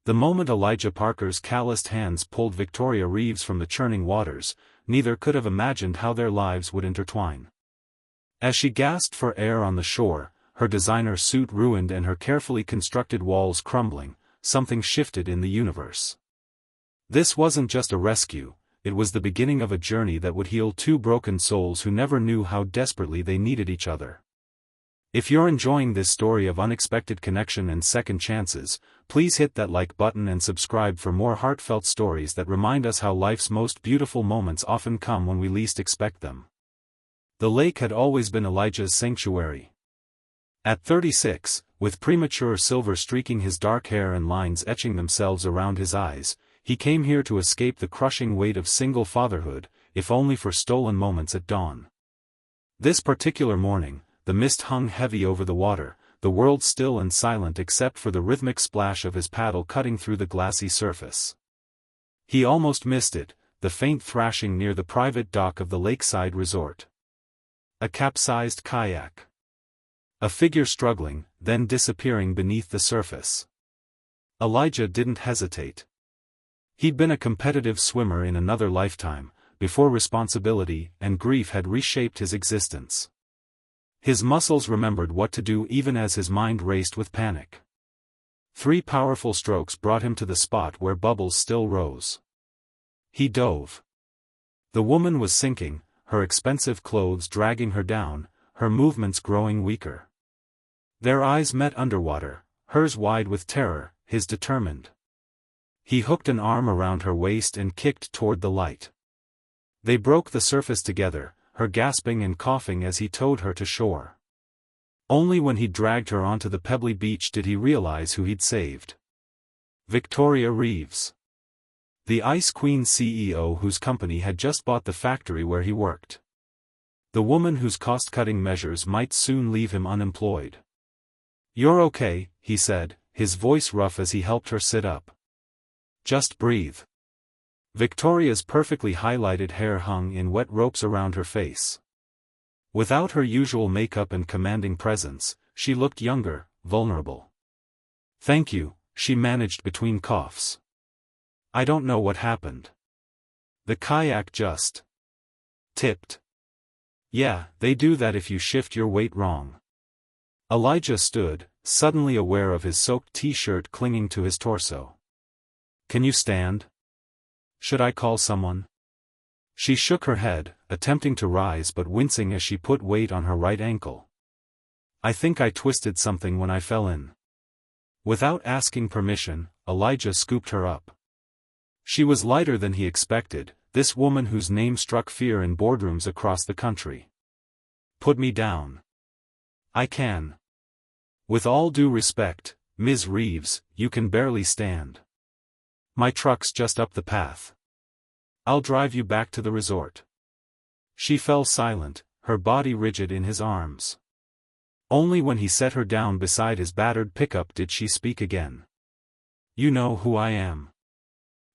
The moment Elijah Parker's calloused hands pulled Victoria Reeves from the churning waters, neither could have imagined how their lives would intertwine. As she gasped for air on the shore, her designer suit ruined and her carefully constructed walls crumbling, something shifted in the universe. This wasn't just a rescue, it was the beginning of a journey that would heal two broken souls who never knew how desperately they needed each other. If you're enjoying this story of unexpected connection and second chances, please hit that like button and subscribe for more heartfelt stories that remind us how life's most beautiful moments often come when we least expect them. The lake had always been Elijah's sanctuary. At 36, with premature silver streaking his dark hair and lines etching themselves around his eyes, he came here to escape the crushing weight of single fatherhood, if only for stolen moments at dawn. This particular morning, the mist hung heavy over the water, the world still and silent except for the rhythmic splash of his paddle cutting through the glassy surface. He almost missed it, the faint thrashing near the private dock of the lakeside resort. A capsized kayak. A figure struggling, then disappearing beneath the surface. Elijah didn't hesitate. He'd been a competitive swimmer in another lifetime, before responsibility and grief had reshaped his existence. His muscles remembered what to do even as his mind raced with panic. 3 powerful strokes brought him to the spot where bubbles still rose. He dove. The woman was sinking, her expensive clothes dragging her down, her movements growing weaker. Their eyes met underwater, hers wide with terror, his determined. He hooked an arm around her waist and kicked toward the light. They broke the surface together, her gasping and coughing as he towed her to shore. Only when he dragged her onto the pebbly beach did he realize who he'd saved. Victoria Reeves. The Ice Queen CEO whose company had just bought the factory where he worked. The woman whose cost-cutting measures might soon leave him unemployed. "You're okay," he said, his voice rough as he helped her sit up. "Just breathe." Victoria's perfectly highlighted hair hung in wet ropes around her face. Without her usual makeup and commanding presence, she looked younger, vulnerable. "Thank you," she managed between coughs. "I don't know what happened. The kayak just tipped." "Yeah, they do that if you shift your weight wrong." Elijah stood, suddenly aware of his soaked t-shirt clinging to his torso. "Can you stand? Should I call someone?" She shook her head, attempting to rise but wincing as she put weight on her right ankle. "I think I twisted something when I fell in." Without asking permission, Elijah scooped her up. She was lighter than he expected, this woman whose name struck fear in boardrooms across the country. "Put me down." "I can. With all due respect, Ms. Reeves, you can barely stand. My truck's just up the path. I'll drive you back to the resort." She fell silent, her body rigid in his arms. Only when he set her down beside his battered pickup did she speak again. "You know who I am."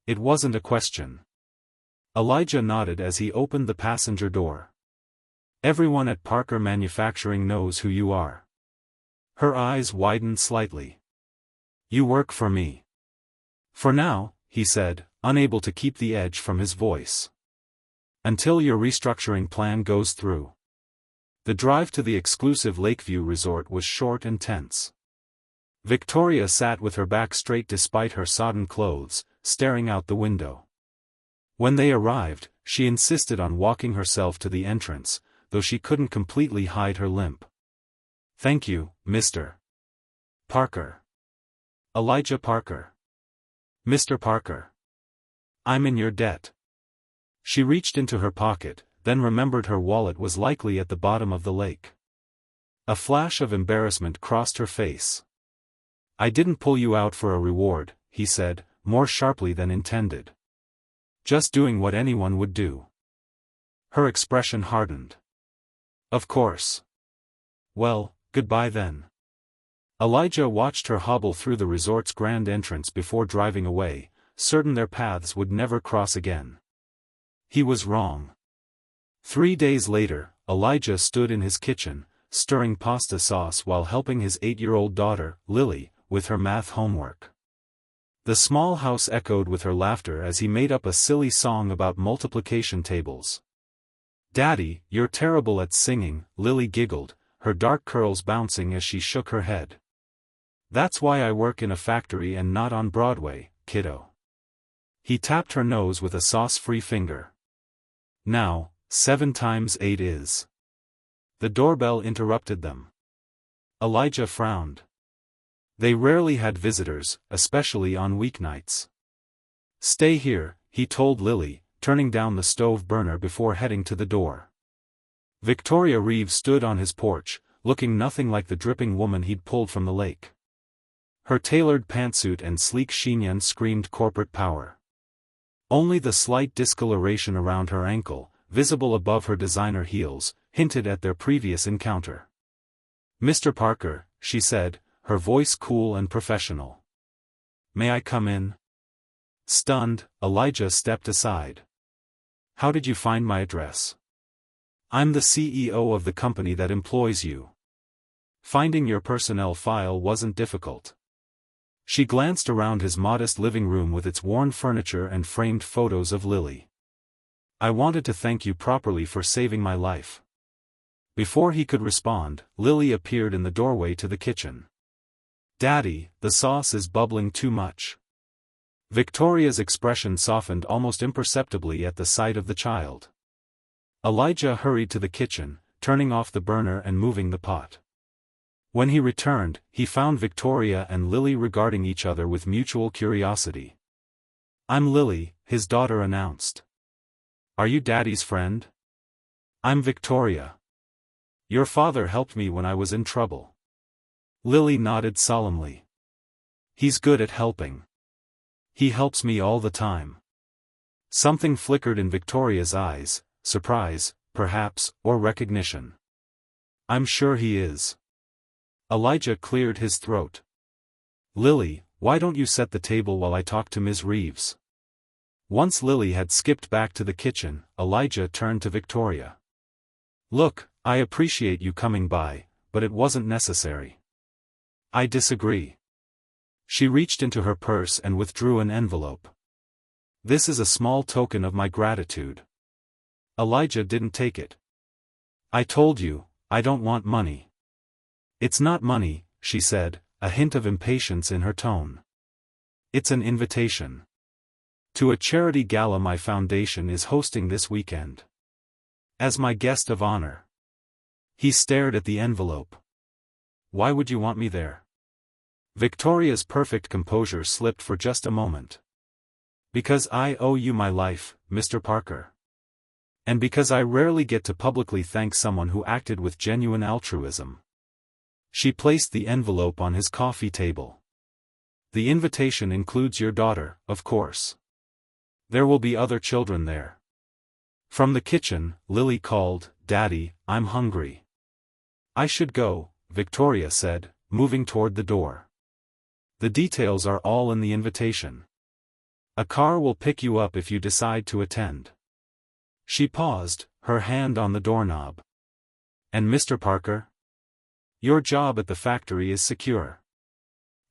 It wasn't a question. Elijah nodded as he opened the passenger door. "Everyone at Parker Manufacturing knows who you are." Her eyes widened slightly. "You work for me." "For now," he said, unable to keep the edge from his voice. "Until your restructuring plan goes through." The drive to the exclusive Lakeview resort was short and tense. Victoria sat with her back straight despite her sodden clothes, staring out the window. When they arrived, she insisted on walking herself to the entrance, though she couldn't completely hide her limp. "Thank you, Mr. Parker." "Elijah Parker." "Mr. Parker. I'm in your debt." She reached into her pocket, then remembered her wallet was likely at the bottom of the lake. A flash of embarrassment crossed her face. "I didn't pull you out for a reward," he said, more sharply than intended. "Just doing what anyone would do." Her expression hardened. "Of course. Well, goodbye then." Elijah watched her hobble through the resort's grand entrance before driving away, certain their paths would never cross again. He was wrong. 3 days later, Elijah stood in his kitchen, stirring pasta sauce while helping his 8-year-old daughter, Lily, with her math homework. The small house echoed with her laughter as he made up a silly song about multiplication tables. "Daddy, you're terrible at singing," Lily giggled, her dark curls bouncing as she shook her head. "That's why I work in a factory and not on Broadway, kiddo." He tapped her nose with a sauce-free finger. "Now, 7 times 8 is..." The doorbell interrupted them. Elijah frowned. They rarely had visitors, especially on weeknights. "Stay here," he told Lily, turning down the stove burner before heading to the door. Victoria Reeves stood on his porch, looking nothing like the dripping woman he'd pulled from the lake. Her tailored pantsuit and sleek chignon screamed corporate power. Only the slight discoloration around her ankle, visible above her designer heels, hinted at their previous encounter. "Mr. Parker," she said, her voice cool and professional. "May I come in?" Stunned, Elijah stepped aside. "How did you find my address?" "I'm the CEO of the company that employs you. Finding your personnel file wasn't difficult." She glanced around his modest living room with its worn furniture and framed photos of Lily. "I wanted to thank you properly for saving my life." Before he could respond, Lily appeared in the doorway to the kitchen. "Daddy, the sauce is bubbling too much." Victoria's expression softened almost imperceptibly at the sight of the child. Elijah hurried to the kitchen, turning off the burner and moving the pot. When he returned, he found Victoria and Lily regarding each other with mutual curiosity. "I'm Lily," his daughter announced. "Are you Daddy's friend?" "I'm Victoria. Your father helped me when I was in trouble." Lily nodded solemnly. "He's good at helping. He helps me all the time." Something flickered in Victoria's eyes, surprise, perhaps, or recognition. "I'm sure he is." Elijah cleared his throat. "Lily, why don't you set the table while I talk to Ms. Reeves?" Once Lily had skipped back to the kitchen, Elijah turned to Victoria. "Look, I appreciate you coming by, but it wasn't necessary." "I disagree." She reached into her purse and withdrew an envelope. "This is a small token of my gratitude." Elijah didn't take it. "I told you, I don't want money." "It's not money," she said, a hint of impatience in her tone. "It's an invitation. To a charity gala my foundation is hosting this weekend. As my guest of honor." He stared at the envelope. "Why would you want me there?" Victoria's perfect composure slipped for just a moment. "Because I owe you my life, Mr. Parker. And because I rarely get to publicly thank someone who acted with genuine altruism." She placed the envelope on his coffee table. "The invitation includes your daughter, of course. There will be other children there." From the kitchen, Lily called, "Daddy, I'm hungry." "I should go," Victoria said, moving toward the door. "The details are all in the invitation. A car will pick you up if you decide to attend." She paused, her hand on the doorknob. "And Mr. Parker? Your job at the factory is secure.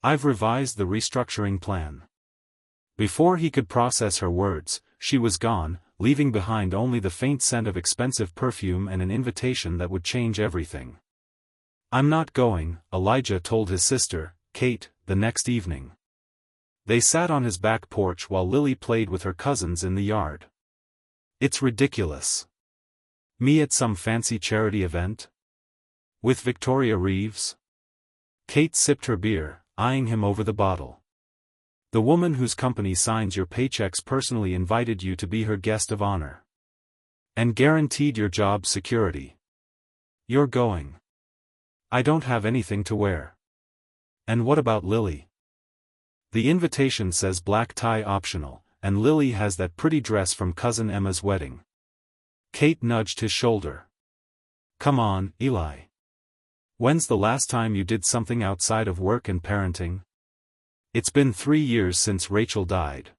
I've revised the restructuring plan." Before he could process her words, she was gone, leaving behind only the faint scent of expensive perfume and an invitation that would change everything. "I'm not going," Elijah told his sister, Kate, the next evening. They sat on his back porch while Lily played with her cousins in the yard. "It's ridiculous. Me at some fancy charity event? With Victoria Reeves?" Kate sipped her beer, eyeing him over the bottle. "The woman whose company signs your paychecks personally invited you to be her guest of honor. And guaranteed your job security. You're going. I don't have anything to wear." "And what about Lily?" "The invitation says black tie optional, and Lily has that pretty dress from Cousin Emma's wedding." Kate nudged his shoulder. "Come on, Eli. When's the last time you did something outside of work and parenting? It's been 3 years since Rachel died."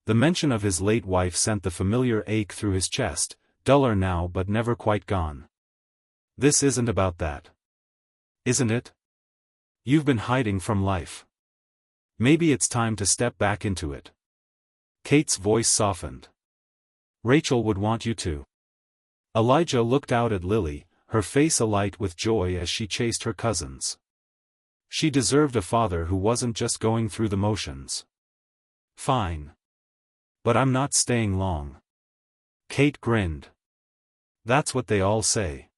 The mention of his late wife sent the familiar ache through his chest, duller now but never quite gone. "This isn't about that. Isn't it? You've been hiding from life. Maybe it's time to step back into it. Kate's voice softened. Rachel would want you to. Elijah looked out at Lily, her face alight with joy as she chased her cousins. She deserved a father who wasn't just going through the motions. Fine. But I'm not staying long. Kate grinned. That's what they all say.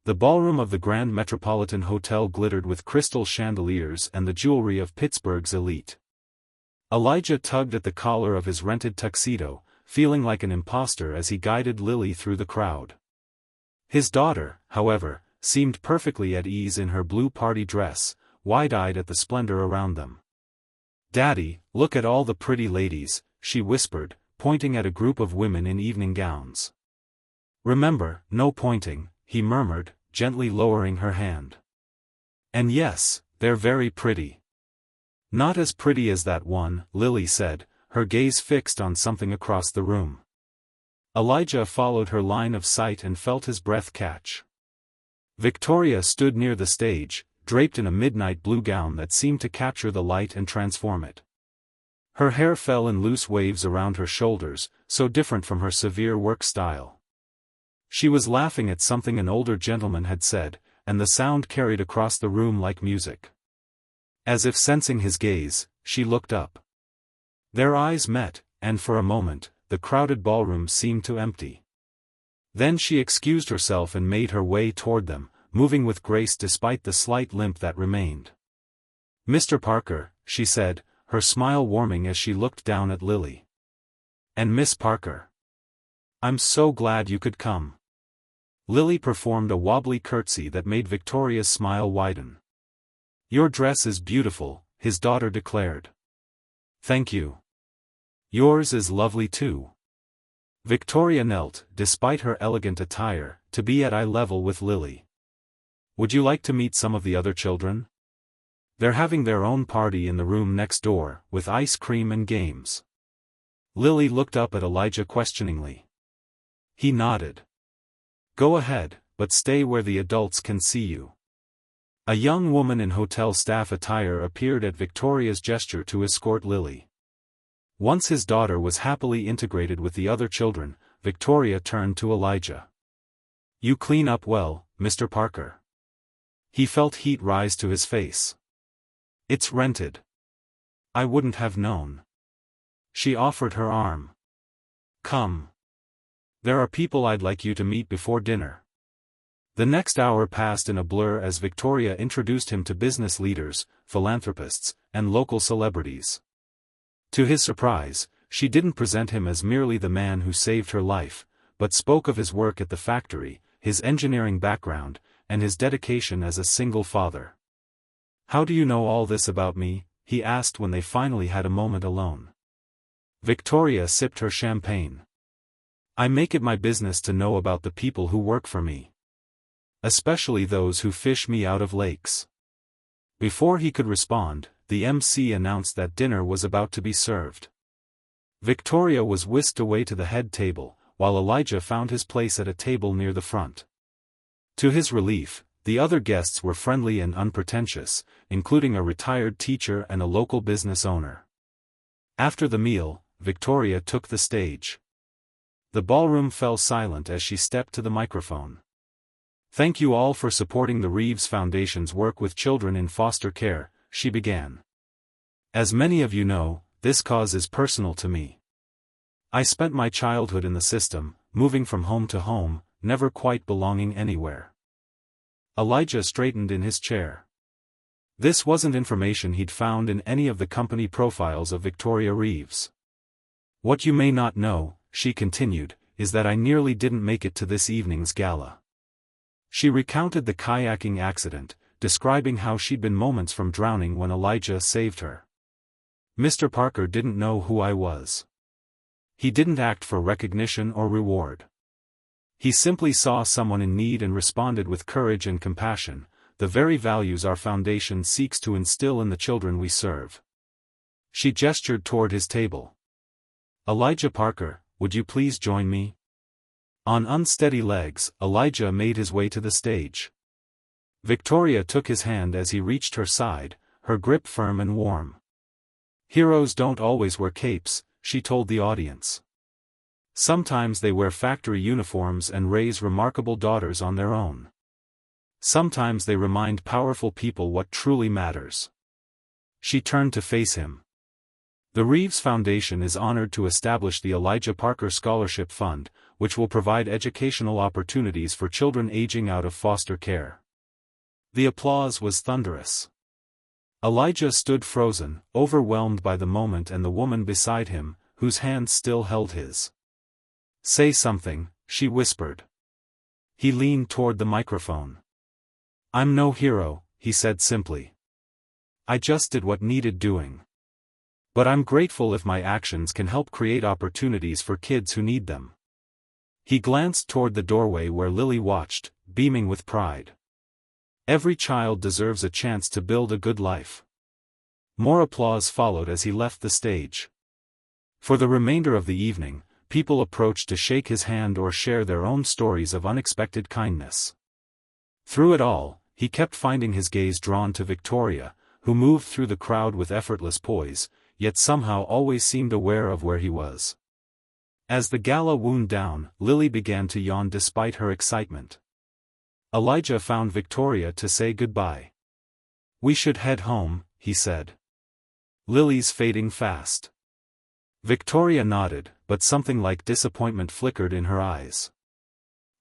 The ballroom of the Grand Metropolitan Hotel glittered with crystal chandeliers and the jewelry of Pittsburgh's elite. Elijah tugged at the collar of his rented tuxedo, feeling like an imposter as he guided Lily through the crowd. His daughter, however, seemed perfectly at ease in her blue party dress, wide-eyed at the splendor around them. "Daddy, look at all the pretty ladies," she whispered, pointing at a group of women in evening gowns. "Remember, no pointing," he murmured, gently lowering her hand. "And yes, they're very pretty." "Not as pretty as that one," Lily said, her gaze fixed on something across the room. Elijah followed her line of sight and felt his breath catch. Victoria stood near the stage, draped in a midnight blue gown that seemed to capture the light and transform it. Her hair fell in loose waves around her shoulders, so different from her severe work style. She was laughing at something an older gentleman had said, and the sound carried across the room like music. As if sensing his gaze, she looked up. Their eyes met, and for a moment, the crowded ballroom seemed to empty. Then she excused herself and made her way toward them, moving with grace despite the slight limp that remained. "Mr. Parker," she said, her smile warming as she looked down at Lily. "And Miss Parker. I'm so glad you could come." Lily performed a wobbly curtsy that made Victoria's smile widen. "Your dress is beautiful," his daughter declared. "Thank you. Yours is lovely too." Victoria knelt, despite her elegant attire, to be at eye level with Lily. "Would you like to meet some of the other children? They're having their own party in the room next door, with ice cream and games." Lily looked up at Elijah questioningly. He nodded. "Go ahead, but stay where the adults can see you." A young woman in hotel staff attire appeared at Victoria's gesture to escort Lily. Once his daughter was happily integrated with the other children, Victoria turned to Elijah. "You clean up well, Mr. Parker." He felt heat rise to his face. "It's rented." "I wouldn't have known." She offered her arm. "Come. There are people I'd like you to meet before dinner." The next hour passed in a blur as Victoria introduced him to business leaders, philanthropists, and local celebrities. To his surprise, she didn't present him as merely the man who saved her life, but spoke of his work at the factory, his engineering background, and his dedication as a single father. "How do you know all this about me?" he asked when they finally had a moment alone. Victoria sipped her champagne. "I make it my business to know about the people who work for me. Especially those who fish me out of lakes." Before he could respond, the MC announced that dinner was about to be served. Victoria was whisked away to the head table, while Elijah found his place at a table near the front. To his relief, the other guests were friendly and unpretentious, including a retired teacher and a local business owner. After the meal, Victoria took the stage. The ballroom fell silent as she stepped to the microphone. "Thank you all for supporting the Reeves Foundation's work with children in foster care," she began. "As many of you know, this cause is personal to me. I spent my childhood in the system, moving from home to home, never quite belonging anywhere." Elijah straightened in his chair. This wasn't information he'd found in any of the company profiles of Victoria Reeves. "What you may not know," she continued, "is that I nearly didn't make it to this evening's gala." She recounted the kayaking accident, describing how she'd been moments from drowning when Elijah saved her. "Mr. Parker didn't know who I was. He didn't act for recognition or reward. He simply saw someone in need and responded with courage and compassion, the very values our foundation seeks to instill in the children we serve." She gestured toward his table. "Elijah Parker, would you please join me?" On unsteady legs, Elijah made his way to the stage. Victoria took his hand as he reached her side, her grip firm and warm. Heroes don't always wear capes, she told the audience. Sometimes they wear factory uniforms and raise remarkable daughters on their own. Sometimes they remind powerful people what truly matters. She turned to face him. The Reeves Foundation is honored to establish the Elijah Parker Scholarship Fund, which will provide educational opportunities for children aging out of foster care. The applause was thunderous. Elijah stood frozen, overwhelmed by the moment and the woman beside him, whose hand still held his. "Say something," she whispered. He leaned toward the microphone. "I'm no hero," he said simply. "I just did what needed doing. But I'm grateful if my actions can help create opportunities for kids who need them." He glanced toward the doorway where Lily watched, beaming with pride. Every child deserves a chance to build a good life. More applause followed as he left the stage. For the remainder of the evening, people approached to shake his hand or share their own stories of unexpected kindness. Through it all, he kept finding his gaze drawn to Victoria, who moved through the crowd with effortless poise, yet somehow always seemed aware of where he was. As the gala wound down, Lily began to yawn despite her excitement. Elijah found Victoria to say goodbye. "We should head home," he said. "Lily's fading fast." Victoria nodded, but something like disappointment flickered in her eyes.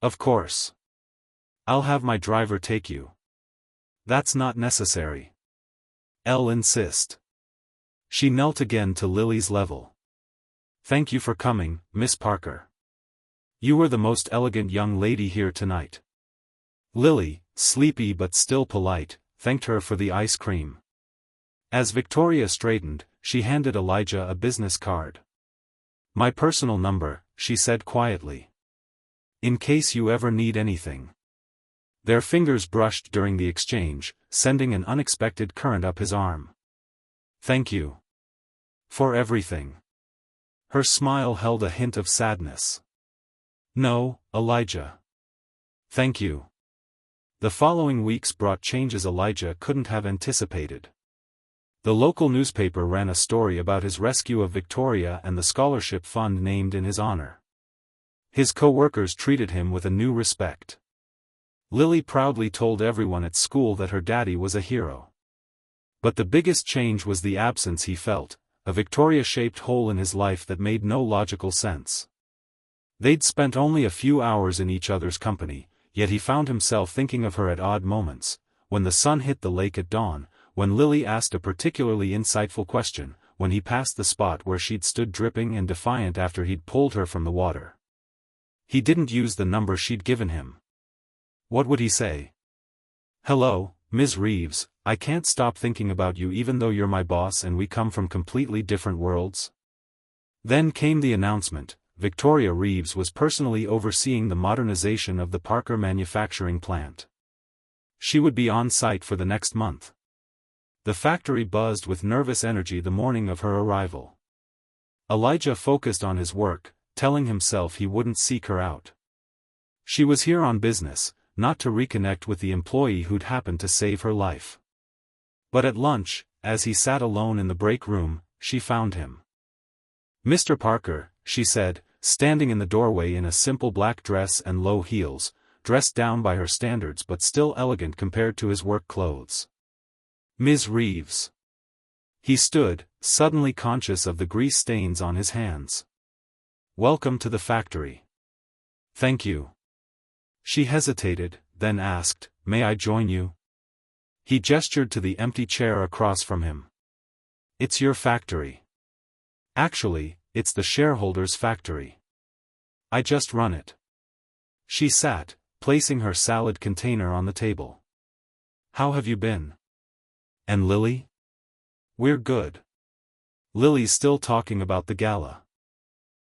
"Of course. I'll have my driver take you." "That's not necessary. I'll insist." She knelt again to Lily's level. "Thank you for coming, Miss Parker. You were the most elegant young lady here tonight." Lily, sleepy but still polite, thanked her for the ice cream. As Victoria straightened, she handed Elijah a business card. "My personal number," she said quietly. "In case you ever need anything." Their fingers brushed during the exchange, sending an unexpected current up his arm. "Thank you. For everything." Her smile held a hint of sadness. "No, Elijah. Thank you." The following weeks brought changes Elijah couldn't have anticipated. The local newspaper ran a story about his rescue of Victoria and the scholarship fund named in his honor. His co-workers treated him with a new respect. Lily proudly told everyone at school that her daddy was a hero. But the biggest change was the absence he felt, a Victoria-shaped hole in his life that made no logical sense. They'd spent only a few hours in each other's company, yet he found himself thinking of her at odd moments, when the sun hit the lake at dawn, when Lily asked a particularly insightful question, when he passed the spot where she'd stood dripping and defiant after he'd pulled her from the water. He didn't use the number she'd given him. What would he say? "Hello, Ms. Reeves, I can't stop thinking about you even though you're my boss and we come from completely different worlds." Then came the announcement: Victoria Reeves was personally overseeing the modernization of the Parker manufacturing plant. She would be on site for the next month. The factory buzzed with nervous energy the morning of her arrival. Elijah focused on his work, telling himself he wouldn't seek her out. She was here on business, not to reconnect with the employee who'd happened to save her life. But at lunch, as he sat alone in the break room, she found him. "Mr. Parker," she said, standing in the doorway in a simple black dress and low heels, dressed down by her standards but still elegant compared to his work clothes. "Ms. Reeves." He stood, suddenly conscious of the grease stains on his hands. "Welcome to the factory." "Thank you." She hesitated, then asked, "May I join you?" He gestured to the empty chair across from him. "It's your factory." "Actually, it's the shareholders' factory. I just run it." She sat, placing her salad container on the table. "How have you been? And Lily?" "We're good." Lily's still talking about the gala.